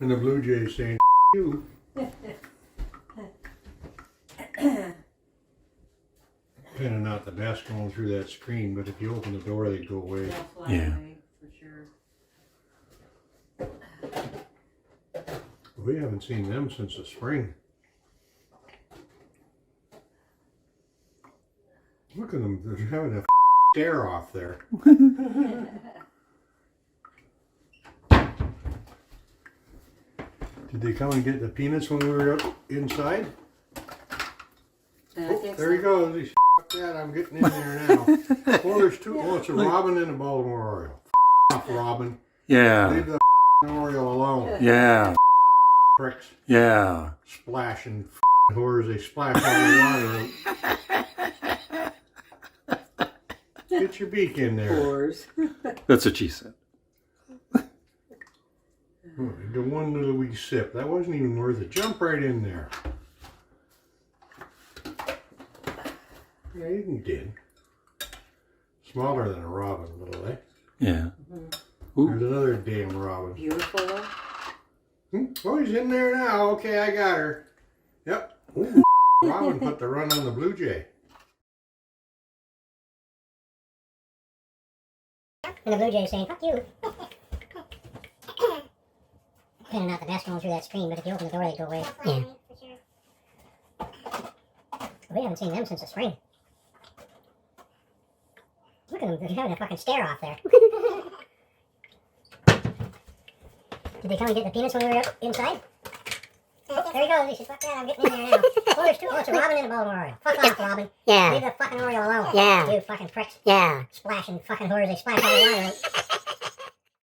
And the Blue Jays saying, you. Kind of not the best going through that screen, but if you open the door, they'd go away. They'll fly away, for sure. We haven't seen them since the spring. Look at them, they're having a stare off there. Did they come and get the peanuts when we were up inside? Oh, there he goes. He's that. I'm getting in there now. Oh, there's two. Oh, it's a robin and a Baltimore Oriole. Off, robin. Yeah. Leave the Oriole alone. Yeah. Pricks. Yeah. Splashing whores. They splash all the water. Get your beak in there. Whores. That's what she said. The one little wee sip. That wasn't even worth it. Jump right in there. Yeah, you did. Smaller than a robin, little, eh? Yeah. There's another damn robin. Beautiful though. Oh, he's in there now. Okay, I got her. Yep. Ooh, robin put the run on the Blue Jay. And the Blue Jay saying, fuck you. Kind of not the best going through that screen, but if you open the door, they go away. Yeah. We haven't seen them since the spring. Look at them, they're having a fucking stare off there. Did they come and get the peanuts when we were up inside? Oh, there he goes. He said, fuck that, I'm getting in there now. Oh, there's two. Oh, it's a robin and a Baltimore Oriole. Fuck off, robin. Yeah. Leave the fucking Oriole alone. Yeah. You fucking pricks. Yeah. Splashing fucking whores. They splash all the water.